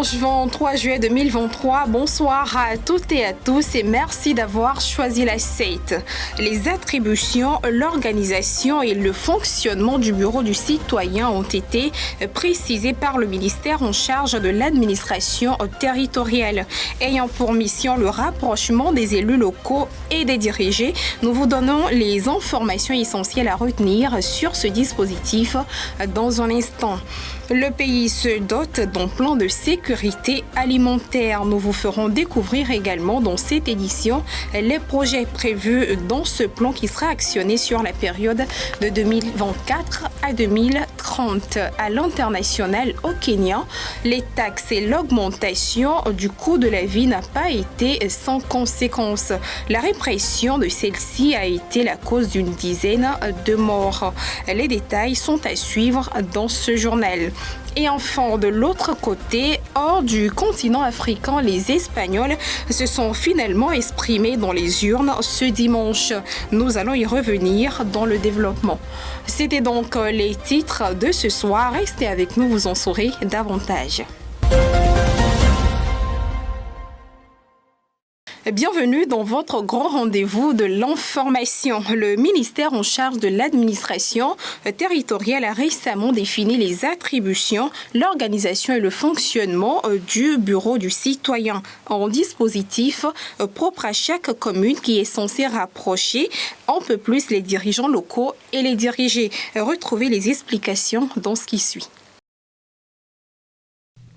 dimanche 23 juillet 2023. Bonsoir à toutes et à tous et merci d'avoir choisi la SEIT. Les attributions, l'organisation et le fonctionnement du bureau du citoyen ont été précisés par le ministère en charge de l'administration territoriale. Ayant pour mission le rapprochement des élus locaux et des dirigés, nous vous donnons les informations essentielles à retenir sur ce dispositif dans un instant. Le pays se dote d'un plan de sécurité alimentaire. Nous vous ferons découvrir également dans cette édition les projets prévus dans ce plan qui sera actionné sur la période de 2024 à 2030. À l'international, au Kenya, les taxes et l'augmentation du coût de la vie n'a pas été sans conséquence. La répression de celle-ci a été la cause d'une dizaine de morts. Les détails sont à suivre dans ce journal. Et enfin, de l'autre côté, hors du continent africain, les Espagnols se sont finalement exprimés dans les urnes ce dimanche. Nous allons y revenir dans le développement. C'était donc les titres de ce soir. Restez avec nous, vous en saurez davantage. Bienvenue dans votre grand rendez-vous de l'information. Le ministère en charge de l'administration territoriale a récemment défini les attributions, l'organisation et le fonctionnement du bureau du citoyen, un dispositif propre à chaque commune qui est censé rapprocher un peu plus les dirigeants locaux et les dirigés. Retrouvez les explications dans ce qui suit.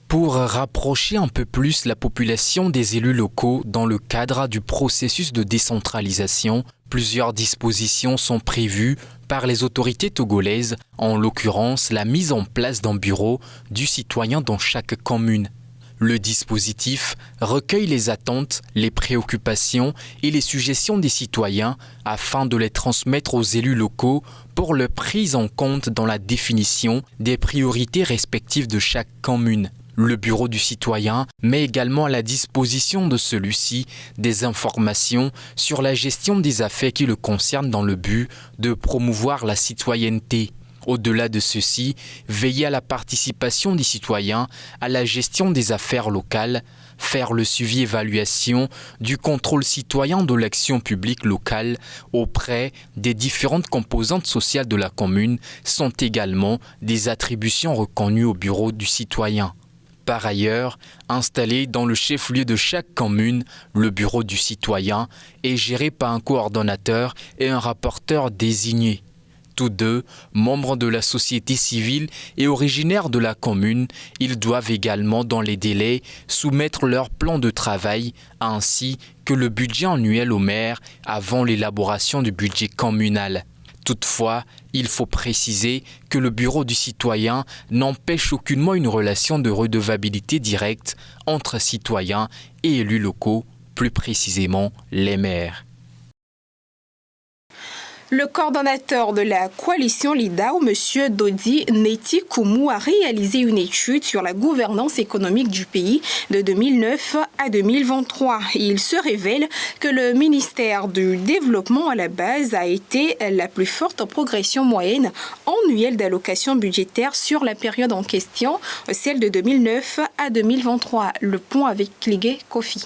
Pour rapprocher un peu plus la population des élus locaux dans le cadre du processus de décentralisation, plusieurs dispositions sont prévues par les autorités togolaises, en l'occurrence la mise en place d'un bureau du citoyen dans chaque commune. Le dispositif recueille les attentes, les préoccupations et les suggestions des citoyens afin de les transmettre aux élus locaux pour leur prise en compte dans la définition des priorités respectives de chaque commune. Le bureau du citoyen met également à la disposition de celui-ci des informations sur la gestion des affaires qui le concernent dans le but de promouvoir la citoyenneté. Au-delà de ceci, veiller à la participation des citoyens à la gestion des affaires locales, faire le suivi-évaluation du contrôle citoyen de l'action publique locale auprès des différentes composantes sociales de la commune sont également des attributions reconnues au bureau du citoyen. Par ailleurs, installé dans le chef-lieu de chaque commune, le bureau du citoyen est géré par un coordonnateur et un rapporteur désigné. Tous deux, membres de la société civile et originaires de la commune, ils doivent également, dans les délais, soumettre leur plan de travail ainsi que le budget annuel au maire avant l'élaboration du budget communal. Toutefois, il faut préciser que le bureau du citoyen n'empêche aucunement une relation de redevabilité directe entre citoyens et élus locaux, plus précisément les maires. Le coordonnateur de la coalition LIDAO, M. Dodi Neti Koumou, a réalisé une étude sur la gouvernance économique du pays de 2009 à 2023. Il se révèle que le ministère du Développement à la base a été la plus forte progression moyenne annuelle d'allocation budgétaire sur la période en question, celle de 2009 à 2023. Le point avec Clégué Kofi.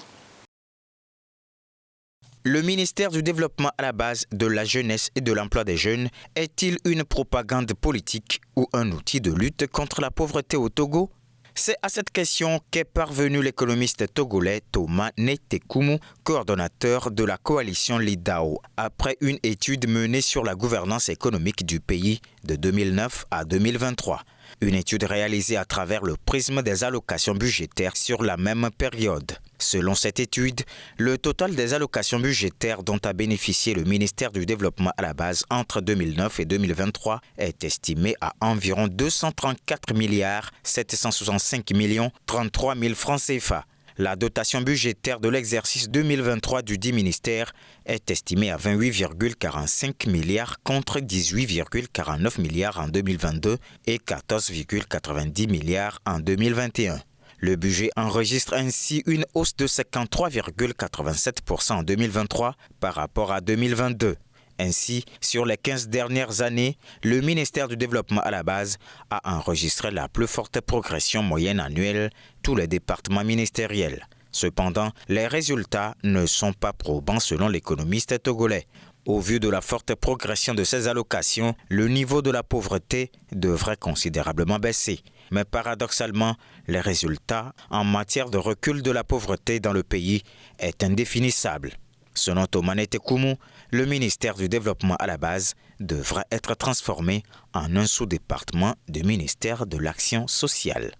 Le ministère du Développement à la base de la jeunesse et de l'emploi des jeunes est-il une propagande politique ou un outil de lutte contre la pauvreté au Togo? C'est à cette question qu'est parvenu l'économiste togolais Thomas Neti Koumou, coordonnateur de la coalition LIDAO, après une étude menée sur la gouvernance économique du pays de 2009 à 2023. Une étude réalisée à travers le prisme des allocations budgétaires sur la même période. Selon cette étude, le total des allocations budgétaires dont a bénéficié le ministère du Développement à la base entre 2009 et 2023 est estimé à environ 234 milliards 765 millions 33 000 francs CFA. La dotation budgétaire de l'exercice 2023 du dit ministère est estimée à 28,45 milliards contre 18,49 milliards en 2022 et 14,90 milliards en 2021. Le budget enregistre ainsi une hausse de 53,87% en 2023 par rapport à 2022. Ainsi, sur les 15 dernières années, le ministère du Développement à la base a enregistré la plus forte progression moyenne annuelle tous les départements ministériels. Cependant, les résultats ne sont pas probants selon l'économiste togolais. Au vu de la forte progression de ces allocations, le niveau de la pauvreté devrait considérablement baisser. Mais paradoxalement, les résultats en matière de recul de la pauvreté dans le pays est indéfinissable. Selon Tomanete Koumou, le ministère du Développement à la base devrait être transformé en un sous-département du ministère de l'Action sociale.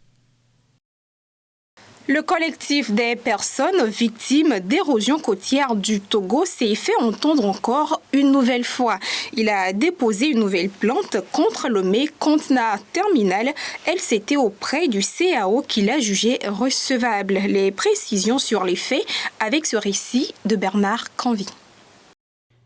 Le collectif des personnes victimes d'érosion côtière du Togo s'est fait entendre encore une nouvelle fois. Il a déposé une nouvelle plainte contre Lomé Conteneur Terminal LCT auprès du CAO qu'il a jugé recevable. Les précisions sur les faits avec ce récit de Bernard Canvy.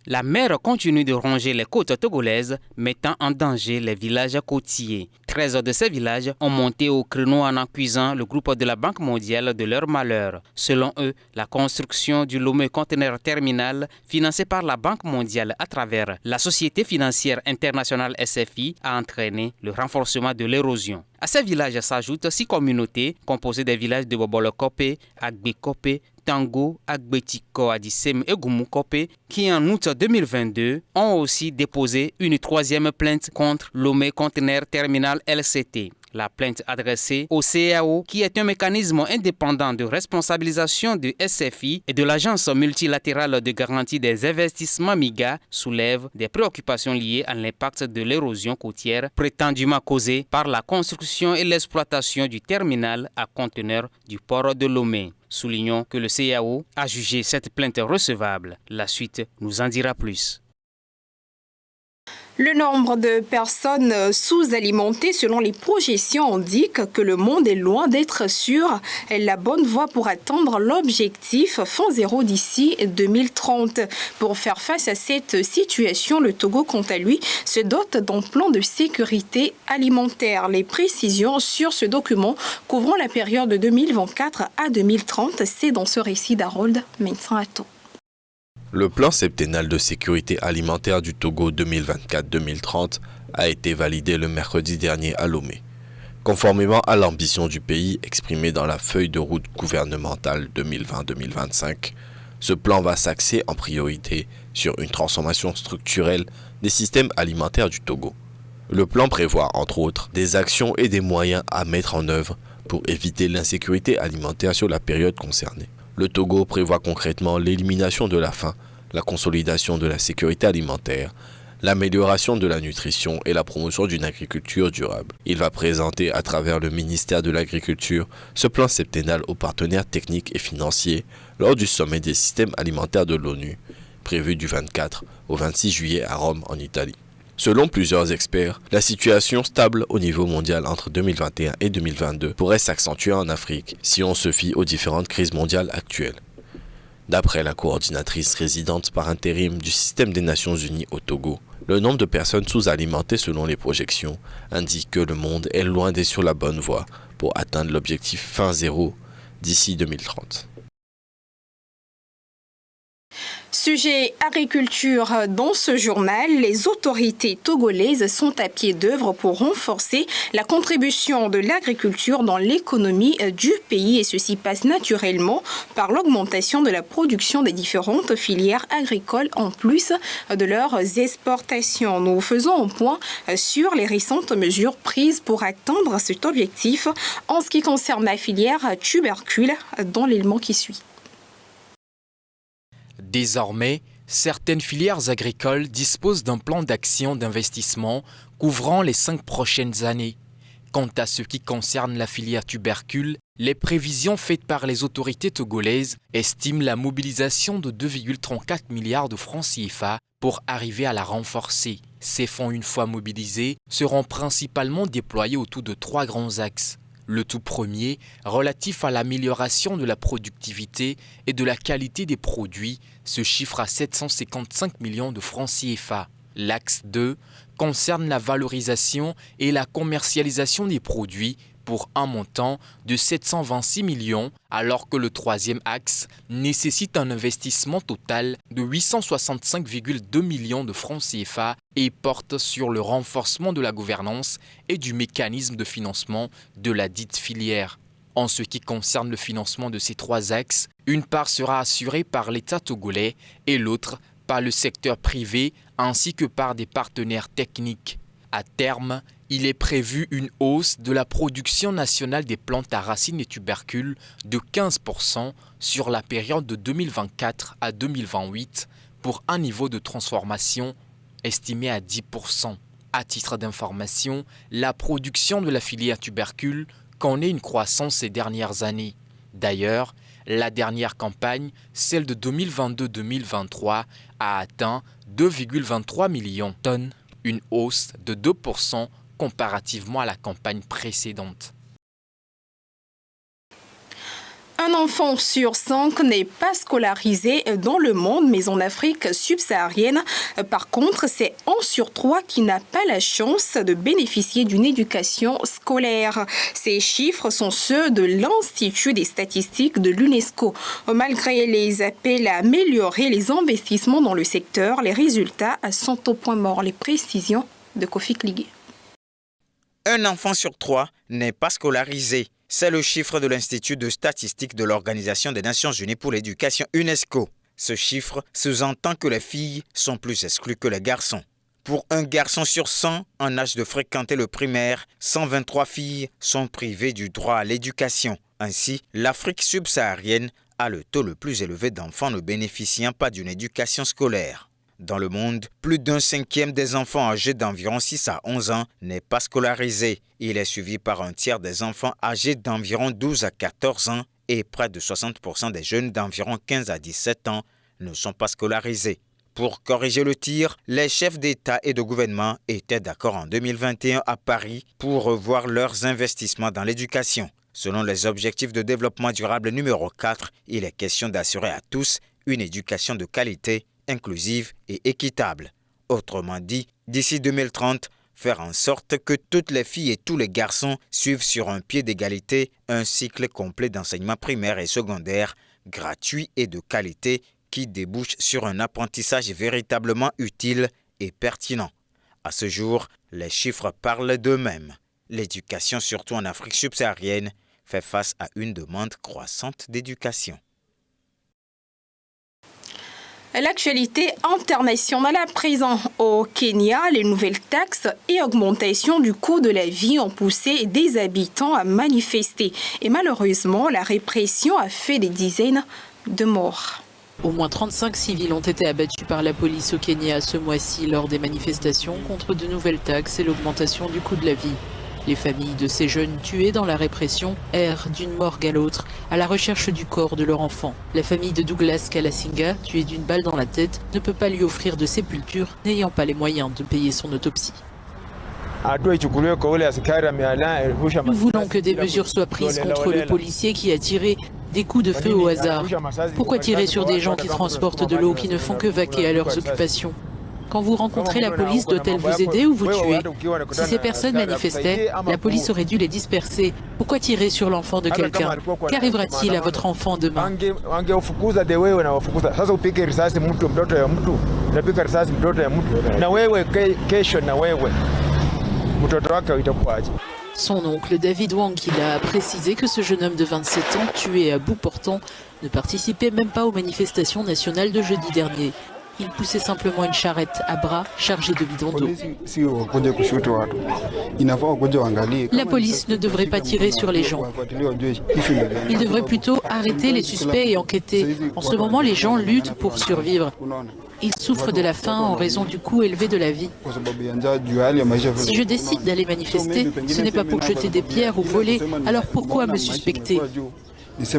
La mer continue de ronger les côtes togolaises, mettant en danger les villages côtiers. 13 de ces villages ont monté au créneau en accusant le groupe de la Banque mondiale de leur malheur. Selon eux, la construction du Lomé Conteneur Terminal, financé par la Banque mondiale à travers la Société financière internationale SFI, a entraîné le renforcement de l'érosion. À ces villages s'ajoutent 6 communautés composées des villages de Bobolo-Kopé, Agbe-Kopé, Tango, Agbetiko, Adissem et Goumou-Kopé qui en août 2022 ont aussi déposé une 3e plainte contre Lomé Conteneur Terminal LCT. La plainte adressée au CAO, qui est un mécanisme indépendant de responsabilisation du SFI et de l'Agence multilatérale de garantie des investissements MIGA, soulève des préoccupations liées à l'impact de l'érosion côtière prétendument causée par la construction et l'exploitation du terminal à conteneurs du port de Lomé. Soulignons que le CAO a jugé cette plainte recevable. La suite nous en dira plus. Le nombre de personnes sous-alimentées selon les projections indique que le monde est loin d'être sur la bonne voie pour atteindre l'objectif Fonds Zéro d'ici 2030. Pour faire face à cette situation, le Togo, quant à lui, se dote d'un plan de sécurité alimentaire. Les précisions sur ce document couvrant la période de 2024 à 2030, c'est dans ce récit d'Harold Mensanhato. Le plan septennal de sécurité alimentaire du Togo 2024-2030 a été validé le mercredi dernier à Lomé. Conformément à l'ambition du pays exprimée dans la feuille de route gouvernementale 2020-2025, ce plan va s'axer en priorité sur une transformation structurelle des systèmes alimentaires du Togo. Le plan prévoit entre autres des actions et des moyens à mettre en œuvre pour éviter l'insécurité alimentaire sur la période concernée. Le Togo prévoit concrètement l'élimination de la faim, la consolidation de la sécurité alimentaire, l'amélioration de la nutrition et la promotion d'une agriculture durable. Il va présenter à travers le ministère de l'Agriculture ce plan septennal aux partenaires techniques et financiers lors du sommet des systèmes alimentaires de l'ONU, prévu du 24 au 26 juillet à Rome en Italie. Selon plusieurs experts, la situation stable au niveau mondial entre 2021 et 2022 pourrait s'accentuer en Afrique si on se fie aux différentes crises mondiales actuelles. D'après la coordinatrice résidente par intérim du système des Nations Unies au Togo, le nombre de personnes sous-alimentées selon les projections indique que le monde est loin d'être sur la bonne voie pour atteindre l'objectif Faim Zéro d'ici 2030. Sujet agriculture dans ce journal, les autorités togolaises sont à pied d'œuvre pour renforcer la contribution de l'agriculture dans l'économie du pays et ceci passe naturellement par l'augmentation de la production des différentes filières agricoles en plus de leurs exportations. Nous faisons un point sur les récentes mesures prises pour atteindre cet objectif en ce qui concerne la filière tubercule dans l'élément qui suit. Désormais, certaines filières agricoles disposent d'un plan d'action d'investissement couvrant les 5 prochaines années. Quant à ce qui concerne la filière tubercule, les prévisions faites par les autorités togolaises estiment la mobilisation de 2,34 milliards de francs CFA pour arriver à la renforcer. Ces fonds, une fois mobilisés, seront principalement déployés autour de 3 grands axes. Le tout premier, relatif à l'amélioration de la productivité et de la qualité des produits, se chiffre à 755 millions de francs CFA. L'axe 2 concerne la valorisation et la commercialisation des produits pour un montant de 726 millions, alors que le troisième axe nécessite un investissement total de 865,2 millions de francs CFA et porte sur le renforcement de la gouvernance et du mécanisme de financement de la dite filière. En ce qui concerne le financement de ces trois axes, une part sera assurée par l'État togolais et l'autre par le secteur privé ainsi que par des partenaires techniques. À terme, il est prévu une hausse de la production nationale des plantes à racines et tubercules de 15% sur la période de 2024 à 2028 pour un niveau de transformation estimé à 10%. À titre d'information, la production de la filière tubercule connaît une croissance ces dernières années. D'ailleurs, la dernière campagne, celle de 2022-2023, a atteint 2,23 millions de tonnes, une hausse de 2% comparativement à la campagne précédente. Un enfant sur 5 n'est pas scolarisé dans le monde, mais en Afrique subsaharienne. Par contre, c'est 1 sur 3 qui n'a pas la chance de bénéficier d'une éducation scolaire. Ces chiffres sont ceux de l'Institut des statistiques de l'UNESCO. Malgré les appels à améliorer les investissements dans le secteur, les résultats sont au point mort. Les précisions de Kofi Kligé. Un enfant sur 3 n'est pas scolarisé. C'est le chiffre de l'Institut de statistique de l'Organisation des Nations Unies pour l'éducation UNESCO. Ce chiffre sous-entend que les filles sont plus exclues que les garçons. Pour un garçon sur 100 en âge de fréquenter le primaire, 123 filles sont privées du droit à l'éducation. Ainsi, l'Afrique subsaharienne a le taux le plus élevé d'enfants ne bénéficiant pas d'une éducation scolaire. Dans le monde, plus d'un cinquième des enfants âgés d'environ 6 à 11 ans n'est pas scolarisé. Il est suivi par un tiers des enfants âgés d'environ 12 à 14 ans et près de 60% des jeunes d'environ 15 à 17 ans ne sont pas scolarisés. Pour corriger le tir, les chefs d'État et de gouvernement étaient d'accord en 2021 à Paris pour revoir leurs investissements dans l'éducation. Selon les objectifs de développement durable numéro 4, il est question d'assurer à tous une éducation de qualité, inclusive et équitable. Autrement dit, d'ici 2030, faire en sorte que toutes les filles et tous les garçons suivent sur un pied d'égalité un cycle complet d'enseignement primaire et secondaire, gratuit et de qualité, qui débouche sur un apprentissage véritablement utile et pertinent. À ce jour, les chiffres parlent d'eux-mêmes. L'éducation, surtout en Afrique subsaharienne, fait face à une demande croissante d'éducation. L'actualité internationale à présent. Au Kenya, les nouvelles taxes et augmentation du coût de la vie ont poussé des habitants à manifester. Et malheureusement, la répression a fait des dizaines de morts. Au moins 35 civils ont été abattus par la police au Kenya ce mois-ci lors des manifestations contre de nouvelles taxes et l'augmentation du coût de la vie. Les familles de ces jeunes tués dans la répression errent d'une morgue à l'autre à la recherche du corps de leur enfant. La famille de Douglas Kalasinga, tué d'une balle dans la tête, ne peut pas lui offrir de sépulture, n'ayant pas les moyens de payer son autopsie. Nous voulons que des mesures soient prises contre le policier qui a tiré des coups de feu au hasard. Pourquoi tirer sur des gens qui transportent de l'eau, qui ne font que vaquer à leurs occupations ? Quand vous rencontrez la police, doit-elle vous aider ou vous tuer? Si ces personnes manifestaient, la police aurait dû les disperser. Pourquoi tirer sur l'enfant de quelqu'un? Qu'arrivera-t-il à votre enfant demain? Son oncle David Wangila a précisé que ce jeune homme de 27 ans, tué à bout portant, ne participait même pas aux manifestations nationales de jeudi dernier. Il poussait simplement une charrette à bras chargée de bidons d'eau. La police ne devrait pas tirer sur les gens. Il devrait plutôt arrêter les suspects et enquêter. En ce moment, les gens luttent pour survivre. Ils souffrent de la faim en raison du coût élevé de la vie. Si je décide d'aller manifester, ce n'est pas pour jeter des pierres ou voler, alors pourquoi me suspecter ? Élu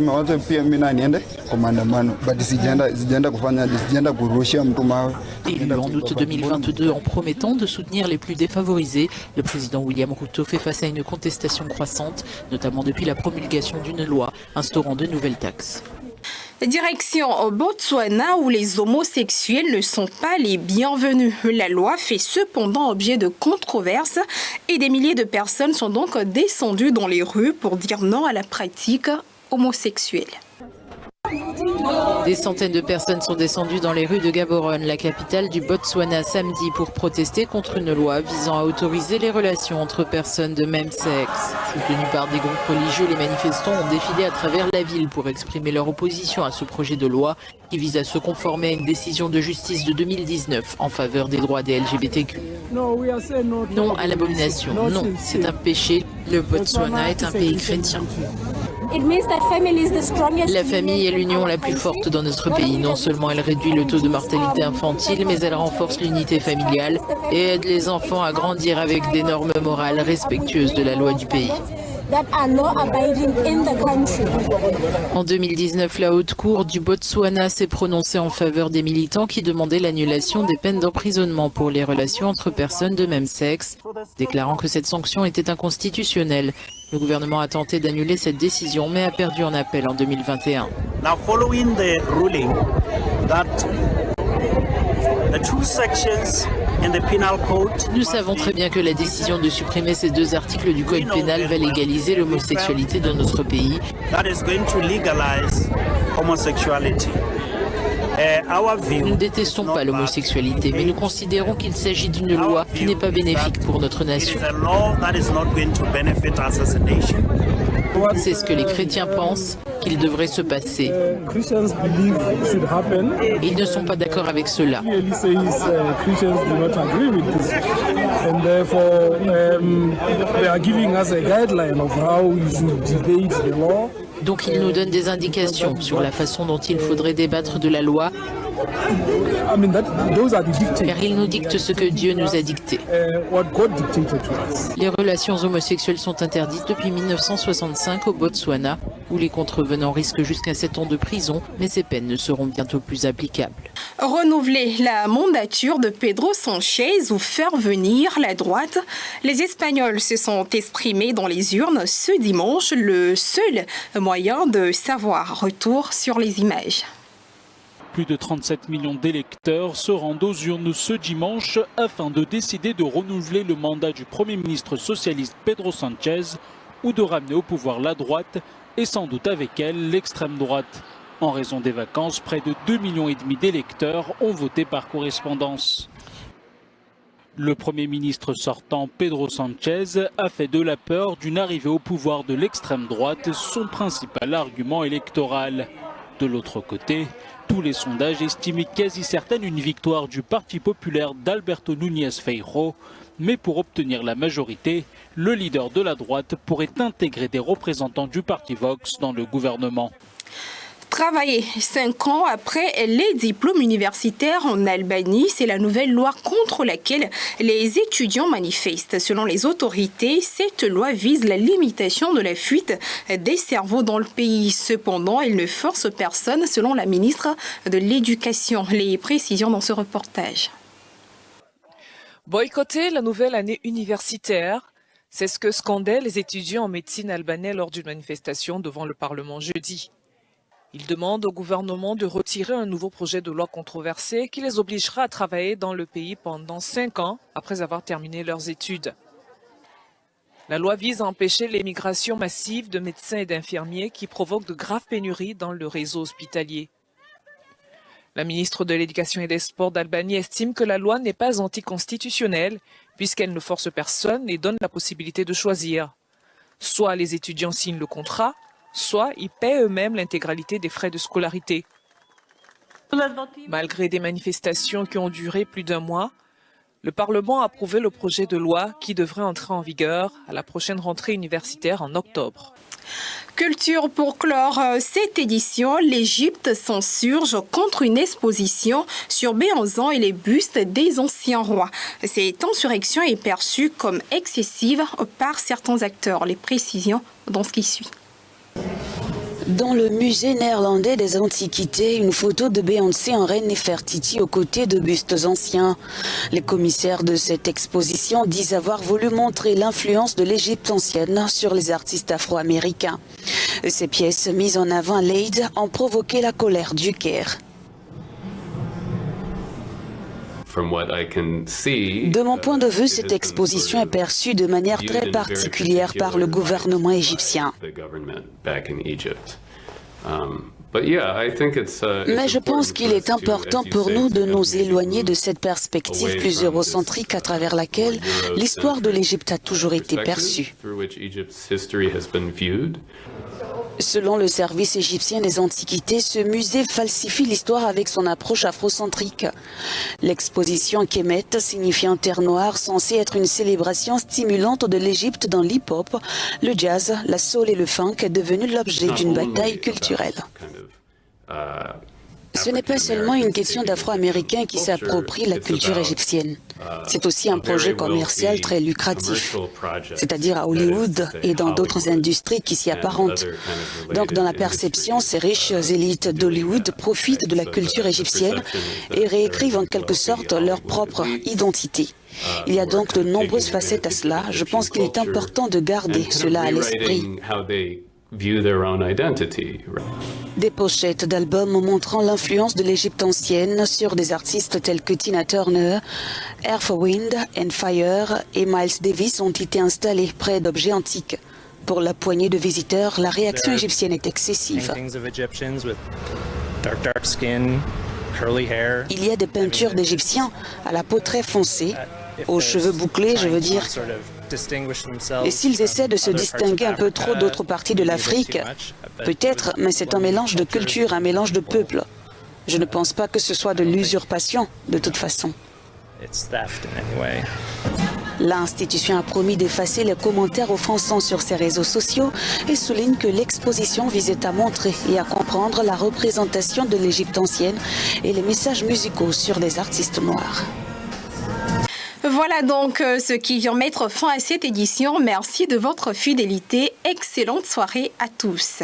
en août 2022 en promettant de soutenir les plus défavorisés, le président William Ruto fait face à une contestation croissante, notamment depuis la promulgation d'une loi instaurant de nouvelles taxes. Direction au Botswana où les homosexuels ne sont pas les bienvenus. La loi fait cependant objet de controverses et des milliers de personnes sont donc descendues dans les rues pour dire non à la pratique homosexuelle. Des centaines de personnes sont descendues dans les rues de Gaborone, la capitale du Botswana, samedi pour protester contre une loi visant à autoriser les relations entre personnes de même sexe. Soutenus par des groupes religieux, les manifestants ont défilé à travers la ville pour exprimer leur opposition à ce projet de loi qui vise à se conformer à une décision de justice de 2019 en faveur des droits des LGBTQ. Non à l'abomination, non, c'est un péché. Le Botswana est un pays chrétien. La famille est l'union la plus forte dans notre pays. Non seulement elle réduit le taux de mortalité infantile, mais elle renforce l'unité familiale et aide les enfants à grandir avec des normes morales respectueuses de la loi du pays. En 2019, la Haute Cour du Botswana s'est prononcée en faveur des militants qui demandaient l'annulation des peines d'emprisonnement pour les relations entre personnes de même sexe, déclarant que cette sanction était inconstitutionnelle. Le gouvernement a tenté d'annuler cette décision, mais a perdu en appel en 2021. Now, following the ruling that the two sections in the penal code. Nous savons très bien que la décision de supprimer ces deux articles du code pénal va légaliser l'homosexualité dans notre pays. That is going to legalize homosexuality. Nous ne détestons pas l'homosexualité, mais nous considérons qu'il s'agit d'une loi qui n'est pas bénéfique pour notre nation. C'est ce que les chrétiens pensent qu'il devrait se passer. Ils ne sont pas d'accord avec cela. Donc il nous donne des indications sur la façon dont il faudrait débattre de la loi, car il nous dicte ce que Dieu nous a dicté. Les relations homosexuelles sont interdites depuis 1965 au Botswana, où les contrevenants risquent jusqu'à 7 ans de prison, mais ces peines ne seront bientôt plus applicables. Renouveler la mandature de Pedro Sanchez ou faire venir la droite. Les Espagnols se sont exprimés dans les urnes ce dimanche, le seul moyen de savoir. Retour sur les images. Plus de 37 millions d'électeurs se rendent aux urnes ce dimanche afin de décider de renouveler le mandat du Premier ministre socialiste Pedro Sanchez ou de ramener au pouvoir la droite et sans doute avec elle l'extrême droite. En raison des vacances, près de 2,5 millions d'électeurs ont voté par correspondance. Le Premier ministre sortant, Pedro Sanchez, a fait de la peur d'une arrivée au pouvoir de l'extrême droite son principal argument électoral. De l'autre côté, tous les sondages estimaient quasi certaine une victoire du Parti populaire d'Alberto Núñez Feijóo, mais pour obtenir la majorité, le leader de la droite pourrait intégrer des représentants du Parti Vox dans le gouvernement. Travailler 5 ans après les diplômes universitaires en Albanie, c'est la nouvelle loi contre laquelle les étudiants manifestent. Selon les autorités, cette loi vise la limitation de la fuite des cerveaux dans le pays. Cependant, elle ne force personne, selon la ministre de l'Éducation. Les précisions dans ce reportage. Boycotter la nouvelle année universitaire, c'est ce que scandaient les étudiants en médecine albanais lors d'une manifestation devant le Parlement jeudi. Ils demandent au gouvernement de retirer un nouveau projet de loi controversé qui les obligera à travailler dans le pays pendant 5 ans après avoir terminé leurs études. La loi vise à empêcher l'émigration massive de médecins et d'infirmiers qui provoque de graves pénuries dans le réseau hospitalier. La ministre de l'Éducation et des Sports d'Albanie estime que la loi n'est pas anticonstitutionnelle puisqu'elle ne force personne et donne la possibilité de choisir. Soit les étudiants signent le contrat, soit ils paient eux-mêmes l'intégralité des frais de scolarité. Malgré des manifestations qui ont duré plus d'1 mois, le Parlement a approuvé le projet de loi qui devrait entrer en vigueur à la prochaine rentrée universitaire en octobre. Culture pour clore cette édition, l'Égypte s'insurge contre une exposition sur Béhanzan et les bustes des anciens rois. Cette insurrection est perçue comme excessive par certains acteurs. Les précisions dans ce qui suit. Dans le musée néerlandais des Antiquités, une photo de Beyoncé en reine Néfertiti aux côtés de bustes anciens. Les commissaires de cette exposition disent avoir voulu montrer l'influence de l'Égypte ancienne sur les artistes afro-américains. Ces pièces mises en avant à l'Eid ont provoqué la colère du Caire. De mon point de vue, cette exposition est perçue de manière très particulière par le gouvernement égyptien. Mais je pense qu'il est important pour nous de nous éloigner de cette perspective plus eurocentrique à travers laquelle l'histoire de l'Égypte a toujours été perçue. Selon le service égyptien des Antiquités, ce musée falsifie l'histoire avec son approche afrocentrique. L'exposition Kemet signifie un terre noire censé être une célébration stimulante de l'Égypte dans l'hip-hop, le jazz, la soul et le funk est devenu l'objet d'une bataille culturelle. Ce n'est pas seulement une question d'Afro-Américains qui s'approprient la culture égyptienne. C'est aussi un projet commercial très lucratif, c'est-à-dire à Hollywood et dans d'autres industries qui s'y apparentent. Donc dans la perception, ces riches élites d'Hollywood profitent de la culture égyptienne et réécrivent en quelque sorte leur propre identité. Il y a donc de nombreuses facettes à cela. Je pense qu'il est important de garder cela à l'esprit. Des pochettes d'albums montrant l'influence de l'Égypte ancienne sur des artistes tels que Tina Turner, Earth, Wind and Fire et Miles Davis ont été installées près d'objets antiques. Pour la poignée de visiteurs, la réaction égyptienne est excessive. Il y a des peintures d'Égyptiens à la peau très foncée, aux cheveux bouclés, je veux dire. Et s'ils essaient de se distinguer un peu trop d'autres parties de l'Afrique, peut-être, mais c'est un mélange de culture, un mélange de peuples. Je ne pense pas que ce soit de l'usurpation, de toute façon. L'institution a promis d'effacer les commentaires offensants sur ses réseaux sociaux et souligne que l'exposition visait à montrer et à comprendre la représentation de l'Égypte ancienne et les messages musicaux sur les artistes noirs. Voilà donc ce qui vient mettre fin à cette édition. Merci de votre fidélité. Excellente soirée à tous.